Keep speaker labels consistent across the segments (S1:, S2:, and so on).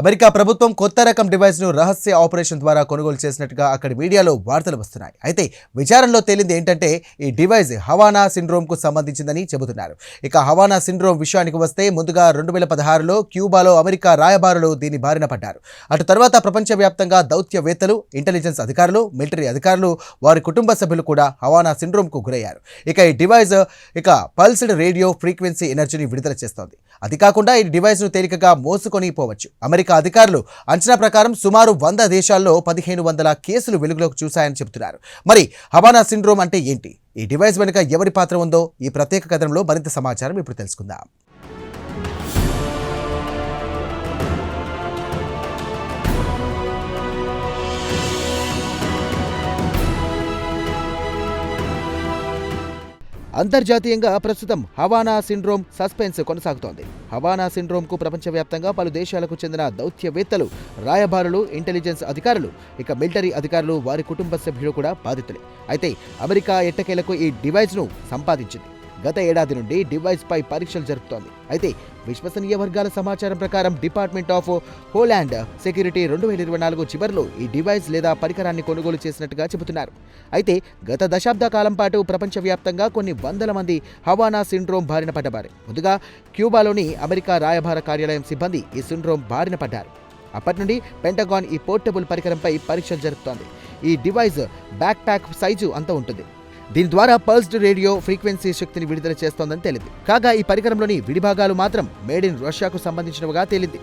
S1: America ప్రభుత్వం కొత్త రకం డివైస్ను రహస్య ఆపరేషన్ ద్వారా కొనుగోలు చేసినట్టుగా అక్కడి మీడియాలో వార్తలు వస్తున్నాయి. అయితే విచారణలో తేలింది ఏంటంటే ఈ డివైస్ హవానా సిండ్రోమ్కు సంబంధించిందని చెబుతున్నారు. ఇక హవానా సిండ్రోమ్ విషయానికి వస్తే ముందుగా 2016లో క్యూబాలో అమెరికా రాయబారులు దీని బారిన పడ్డారు. అటు తర్వాత ప్రపంచవ్యాప్తంగా దౌత్యవేత్తలు, ఇంటెలిజెన్స్ అధికారులు, మిలిటరీ అధికారులు, వారి కుటుంబ సభ్యులు కూడా హవానా సిండ్రోమ్కు గురయ్యారు. ఇక ఈ డివైస్ పల్స్డ్ రేడియో ఫ్రీక్వెన్సీ ఎనర్జీని విడుదల చేస్తోంది. అది కాకుండా ఈ డివైస్ను తేలికగా మోసుకొని పోవచ్చు. అమెరికా అధికారులు అంచనా ప్రకారం సుమారు 100 దేశాల్లో 1500 కేసులు వెలుగులోకి చూశాయని చెబుతున్నారు. మరి హవానా సిండ్రోమ్ అంటే ఏంటి? ఈ డివైస్ వెనుక ఎవరి పాత్ర ఉందో ఈ ప్రత్యేక కథనంలో మరింత సమాచారం ఇప్పుడు తెలుసుకుందాం. అంతర్జాతీయంగా ప్రస్తుతం హవానా సిండ్రోమ్ సస్పెన్స్ కొనసాగుతోంది. హవానా సిండ్రోమ్కు ప్రపంచవ్యాప్తంగా పలు దేశాలకు చెందిన దౌత్యవేత్తలు, రాయబారులు, ఇంటెలిజెన్స్ అధికారులు, ఇక మిలిటరీ అధికారులు, వారి కుటుంబ సభ్యులు కూడా బాధితులే. అయితే అమెరికా ఎట్టకేలకు ఈ డివైస్ను సంపాదించింది. గత ఏడాది నుండి డివైస్పై పరీక్షలు జరుపుతోంది. అయితే విశ్వసనీయ వర్గాల సమాచారం ప్రకారం డిపార్ట్మెంట్ ఆఫ్ హోలాండ్ సెక్యూరిటీ 2024 చివరిలో ఈ డివైస్ లేదా పరికరాన్ని కొనుగోలు చేసినట్టుగా చెబుతున్నారు. అయితే గత దశాబ్ద కాలం పాటు ప్రపంచవ్యాప్తంగా కొన్ని వందల మంది హవానా సిండ్రోమ్ బారిన పడ్డవారు. ముందుగా క్యూబాలోని అమెరికా రాయబార కార్యాలయం సిబ్బంది ఈ సిండ్రోమ్ బారిన పడ్డారు. అప్పటి నుండి పెంటగాన్ ఈ పోర్టబుల్ పరికరంపై పరీక్షలు జరుపుతోంది. ఈ డివైస్ బ్యాక్ ప్యాక్ సైజు అంత ఉంటుంది. దీని ద్వారా పల్స్డ్ రేడియో ఫ్రీక్వెన్సీ శక్తిని విడుదల చేస్తోందని తేలింది. కాగా ఈ పరికరంలోని విడిభాగాలు మాత్రం మేడ్ ఇన్ రష్యాకు సంబంధించినవిగా తేలింది.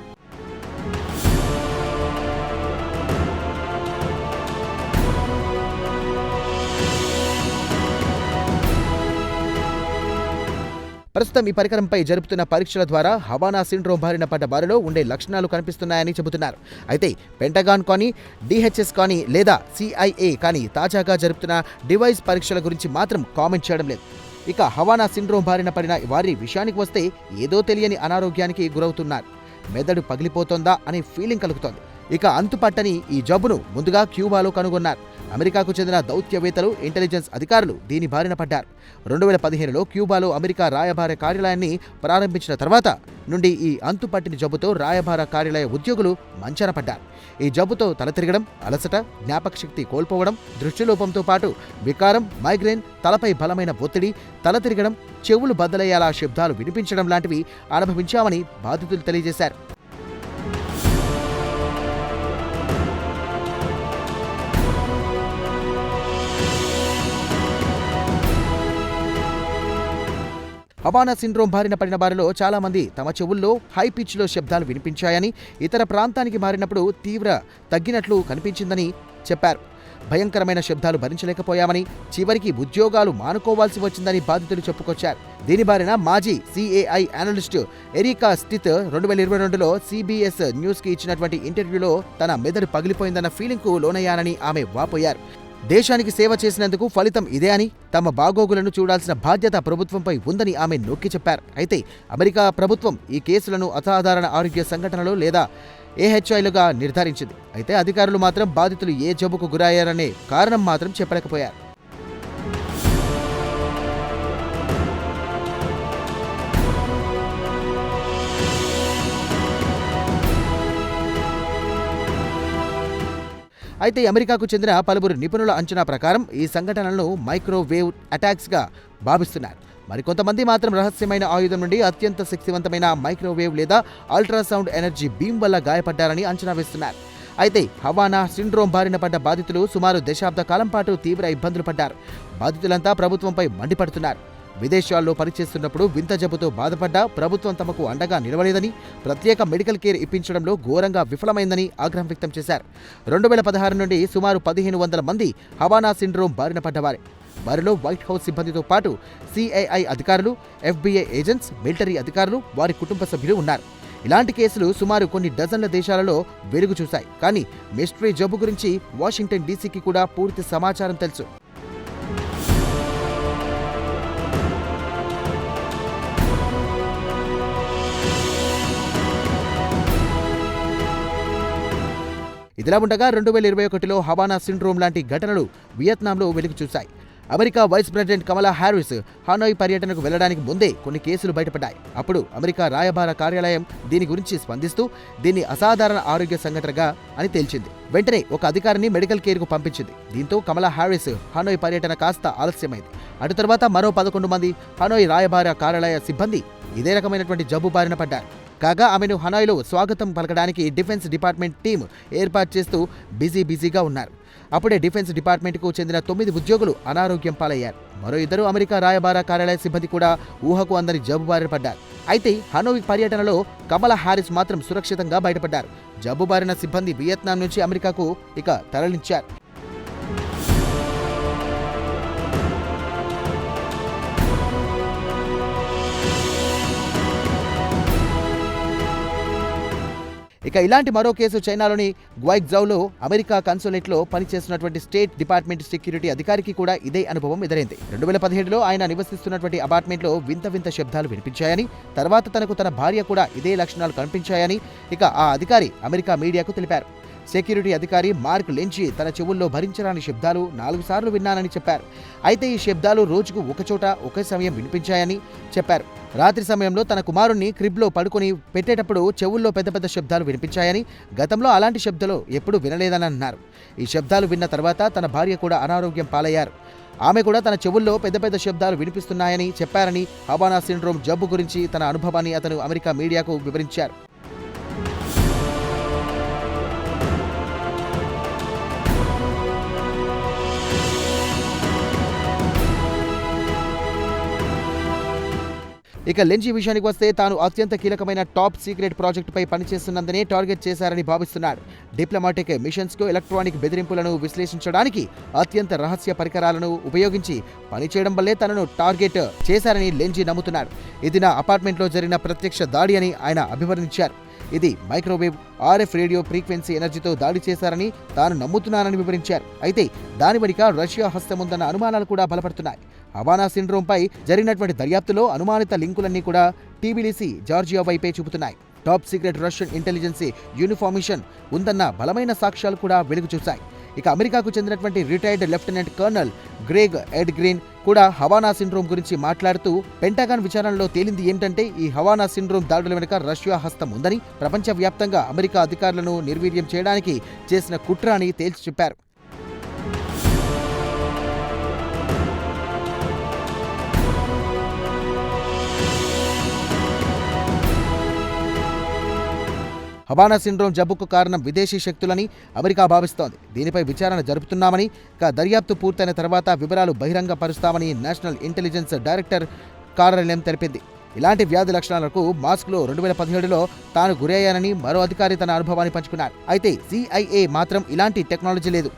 S1: ప్రస్తుతం ఈ పరికరంపై జరుపుతున్న పరీక్షల ద్వారా హవానా సిండ్రోమ్ బారిన పడ్డ వారిలో ఉండే లక్షణాలు కనిపిస్తున్నాయని చెబుతున్నారు. అయితే పెంటగాన్ కానీ, డిహెచ్ఎస్ కానీ లేదా CIA కానీ తాజాగా జరుపుతున్న డివైస్ పరీక్షల గురించి మాత్రం కామెంట్ చేయడం లేదు. ఇక హవానా సిండ్రోమ్ బారిన పడిన వారి విషయానికి వస్తే ఏదో తెలియని అనారోగ్యానికి గురవుతున్నారు. మెదడు పగిలిపోతోందా అనే ఫీలింగ్ కలుగుతోంది. ఇక అంతుపట్టని ఈ జబ్బును ముందుగా క్యూబాలో కనుగొన్నారు. అమెరికాకు చెందిన దౌత్యవేత్తలు, ఇంటెలిజెన్స్ అధికారులు దీని బారిన పడ్డారు. 2015లో క్యూబాలో అమెరికా రాయబార కార్యాలయాన్ని ప్రారంభించిన తర్వాత నుండి ఈ అంతుపట్టిన జబ్బుతో రాయబార కార్యాలయ ఉద్యోగులు మంచాన పడ్డారు. ఈ జబ్బుతో తల తిరగడం, అలసట, జ్ఞాపకశక్తి కోల్పోవడం, దృష్టిలోపంతో పాటు వికారం, మైగ్రేన్, తలపై బలమైన ఒత్తిడి, తల తిరగడం, చెవులు బద్దలయ్యేలా శబ్దాలు వినిపించడం లాంటివి అనుభవించామని బాధితులు తెలియజేశారు. హవానా సిండ్రోమ్ బారిన పడిన వారిలో చాలా మంది తమ చెవుల్లో హై పిచ్లో శబ్దాలు వినిపించాయని, ఇతర ప్రాంతానికి మారినప్పుడు తీవ్ర తగ్గినట్లు కనిపించిందని చెప్పారు. భయంకరమైన శబ్దాలు భరించలేకపోయామని, చివరికి ఉద్యోగాలు మానుకోవాల్సి వచ్చిందని బాధితులు చెప్పుకొచ్చారు. దీని బారిన మాజీ CAI అనలిస్టు ఎరికా స్టిత్ 2022లో CBS న్యూస్కి ఇచ్చినటువంటి ఇంటర్వ్యూలో తన మెదడు పగిలిపోయిందన్న ఫీలింగ్కు లోనయ్యానని ఆమె వాపోయారు. దేశానికి సేవ చేసినందుకు ఫలితం ఇదే అని, తమ బాగోగులను చూడాల్సిన బాధ్యత ప్రభుత్వంపై ఉందని ఆమె నొక్కి చెప్పారు. అయితే అమెరికా ప్రభుత్వం ఈ కేసులను అసాధారణ ఆరోగ్య సంఘటనలు లేదా AHIలుగా నిర్ధారించింది. అయితే అధికారులు మాత్రం బాధితులు ఏ జబ్బుకు గురయ్యారనే కారణం మాత్రం చెప్పలేకపోయారు. అయితే అమెరికాకు చెందిన పలువురు నిపుణుల అంచనా ప్రకారం ఈ సంఘటనలను మైక్రోవేవ్ అటాక్స్గా భావిస్తున్నారు. మరికొంతమంది మాత్రం రహస్యమైన ఆయుధం నుండి అత్యంత శక్తివంతమైన మైక్రోవేవ్ లేదా అల్ట్రాసౌండ్ ఎనర్జీ బీమ్ వల్ల గాయపడ్డారని అంచనా వేస్తున్నారు. అయితే హవానా సిండ్రోమ్ బారిన పడ్డ బాధితులు సుమారు దశాబ్ద కాలం పాటు తీవ్ర ఇబ్బందులు పడ్డారు. బాధితులంతా ప్రభుత్వంపై మండిపడుతున్నారు. విదేశాల్లో పనిచేస్తున్నప్పుడు వింత జబ్బుతో బాధపడ్డా ప్రభుత్వం తమకు అండగా నిలవలేదని, ప్రత్యేక మెడికల్ కేర్ ఇప్పించడంలో ఘోరంగా విఫలమైందని ఆగ్రహం వ్యక్తం చేశారు. 2016 నుండి సుమారు 1500 మంది హవానా సిండ్రోమ్ బారిన పడ్డవారే. వారిలో వైట్ హౌస్ సిబ్బందితో పాటు CAI అధికారులు, FBI ఏజెంట్స్, మిలిటరీ అధికారులు, వారి కుటుంబ సభ్యులు ఉన్నారు. ఇలాంటి కేసులు సుమారు కొన్ని డజన్ల దేశాలలో వెలుగు చూశాయి. కానీ మిస్టరీ జబ్బు గురించి వాషింగ్టన్ DCకి కూడా పూర్తి సమాచారం తెలుసు. ఇదిలా ఉండగా 2021లో హవానా సిండ్రోమ్ లాంటి ఘటనలు వియత్నాంలో వెలుగు చూశాయి. అమెరికా వైస్ ప్రెసిడెంట్ కమలా హ్యారిస్ హనోయ్ పర్యటనకు వెళ్లడానికి ముందే కొన్ని కేసులు బయటపడ్డాయి. అప్పుడు అమెరికా రాయబార కార్యాలయం దీని గురించి స్పందిస్తూ దీన్ని అసాధారణ ఆరోగ్య సంఘటనగా అని తేల్చింది. వెంటనే ఒక అధికారిని మెడికల్ కేర్కు పంపించింది. దీంతో కమలా హ్యారిస్ హనోయ్ పర్యటన కాస్త ఆలస్యమైంది. అటు తర్వాత మరో 11 మంది హనోయ్ రాయబార కార్యాలయ సిబ్బంది ఇదే రకమైనటువంటి జబ్బు బారిన పడ్డారు. కాగా ఆమెను హనాయ్లో స్వాగతం పలకడానికి డిఫెన్స్ డిపార్ట్మెంట్ టీం ఏర్పాటు చేస్తూ బిజీగా ఉన్నారు. అప్పుడే డిఫెన్స్ డిపార్ట్మెంట్కు చెందిన 9 ఉద్యోగులు అనారోగ్యం పాలయ్యారు. మరో 2 అమెరికా రాయబార కార్యాలయ సిబ్బంది కూడా ఊహకు అందని జబ్బు బారిన పడ్డారు. అయితే హనోయ్ పర్యటనలో కమలా హ్యారిస్ మాత్రం సురక్షితంగా బయటపడ్డారు. జబ్బు బారిన సిబ్బంది వియత్నాం నుంచి అమెరికాకు తరలించారు. ఇలాంటి మరో కేసు చైనాలోని గ్వాయిగ్జౌలో అమెరికా కన్సులేట్లో పనిచేస్తున్నటువంటి స్టేట్ డిపార్ట్మెంట్ సెక్యూరిటీ అధికారికి కూడా ఇదే అనుభవం ఎదురైంది. 2017లో ఆయన నివసిస్తున్నటువంటి అపార్ట్మెంట్లో వింత శబ్దాలు వినిపించాయని, తర్వాత తనకు తన భార్య కూడా ఇదే లక్షణాలు కనిపించాయని ఆ అధికారి అమెరికా మీడియాకు తెలిపారు. సెక్యూరిటీ అధికారి మార్క్ లెంచి తన చెవుల్లో భరించరాని శబ్దాలు 4 సార్లు విన్నానని చెప్పారు. అయితే ఈ శబ్దాలు రోజుకు ఒకచోట ఒకే సమయం వినిపించాయని చెప్పారు. రాత్రి సమయంలో తన కుమారుణ్ణి క్రిబ్లో పడుకొని పెట్టేటప్పుడు చెవుల్లో పెద్ద శబ్దాలు వినిపించాయని, గతంలో అలాంటి శబ్దాలు ఎప్పుడూ వినలేదని అన్నారు. ఈ శబ్దాలు విన్న తర్వాత తన భార్య కూడా అనారోగ్యం పాలయ్యారు. ఆమె కూడా తన చెవుల్లో పెద్ద శబ్దాలు వినిపిస్తున్నాయని చెప్పారని, హవానా సిండ్రోమ్ జబ్బు గురించి తన అనుభవాన్ని అతను అమెరికా మీడియాకు వివరించారు. లెంచి విషయానికి వస్తే తాను అత్యంత కీలకమైన టాప్ సీక్రెట్ ప్రాజెక్టుపై పనిచేస్తున్నందునే టార్గెట్ చేశారని భావిస్తున్నాడు. డిప్లొమాటిక్ మిషన్స్కు ఎలక్ట్రానిక్ బెదిరింపులను విశ్లేషించడానికి అత్యంత రహస్య పరికరాలను ఉపయోగించి పనిచేయడం వల్లే తనను టార్గెట్ చేశారని లెంచి నమ్ముతున్నాడు. ఇది నా అపార్ట్మెంట్లో జరిగిన ప్రత్యక్ష దాడి అని ఆయన అభివర్ణించారు. ఇది మైక్రోవేవ్ RF రేడియో ఫ్రీక్వెన్సీ ఎనర్జీతో దాడి చేశారని తాను నమ్ముతున్నానని వివరించారు. అయితే దాని వెనుక రష్యా హస్తముందన్న అనుమానాలు కూడా బలపడుతున్నాయి. హవానా సిండ్రోమ్పై జరిగినటువంటి దర్యాప్తులో అనుమానిత లింకులన్నీ కూడా టీబిలిసి జార్జియా వైపే చూపుతున్నాయి. టాప్ సీక్రెట్ రష్యన్ ఇంటెలిజెన్స్ యూనిఫార్మేషన్ ఉందన్న బలమైన సాక్ష్యాలు కూడా వెలుగు చూశాయి. అమెరికాకు చెందినటువంటి రిటైర్డ్ లెఫ్టినెంట్ కర్నల్ గ్రేగ్ ఎడ్గ్రీన్ కూడా హవానా సిండ్రోమ్ గురించి మాట్లాడుతూ, పెంటగాన్ విచారణలో తేలింది ఏంటంటే ఈ హవానా సిండ్రోమ్ దాడుల వెనుక రష్యా హస్తం ఉందని, ప్రపంచవ్యాప్తంగా అమెరికా అధికారులను నిర్వీర్యం చేయడానికి చేసిన కుట్ర అని తేల్చి చెప్పారు. హవానా సిండ్రోమ్ జబ్బుకు కారణం విదేశీ శక్తులని అమెరికా భావిస్తోంది. దీనిపై విచారణ జరుపుతున్నామని, దర్యాప్తు పూర్తయిన తర్వాత వివరాలు బహిరంగపరుస్తామని నేషనల్ ఇంటెలిజెన్స్ డైరెక్టర్ కార్యాలయం తెలిపింది. ఇలాంటి వ్యాధి లక్షణాలకు మాస్క్లో 2017లో తాను గురయ్యానని మరో అధికారి తన అనుభవాన్ని పంచుకున్నారు. అయితే CIA మాత్రం ఇలాంటి టెక్నాలజీ లేదు,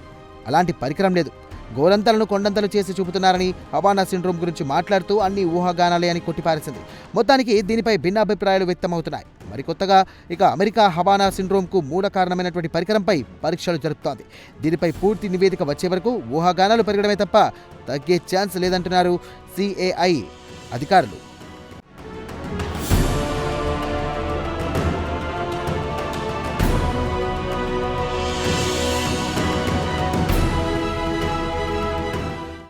S1: అలాంటి పరికరం లేదు, గోరంతలను కొండంతలు చేసి చూపుతున్నారని హవానా సిండ్రోమ్ గురించి మాట్లాడుతూ అన్ని ఊహాగానాలే అని కొట్టిపారేసింది. మొత్తానికి దీనిపై భిన్నాభిప్రాయాలు వ్యక్తమవుతున్నాయి. మరికొత్తగా అమెరికా హవానా సిండ్రోమ్కు మూల కారణమైనటువంటి పరికరంపై పరీక్షలు జరుపుతోంది. దీనిపై పూర్తి నివేదిక వచ్చే వరకు ఊహాగానాలు పెరగడమే తప్ప తగ్గే ఛాన్స్ లేదంటున్నారు CAI అధికారులు.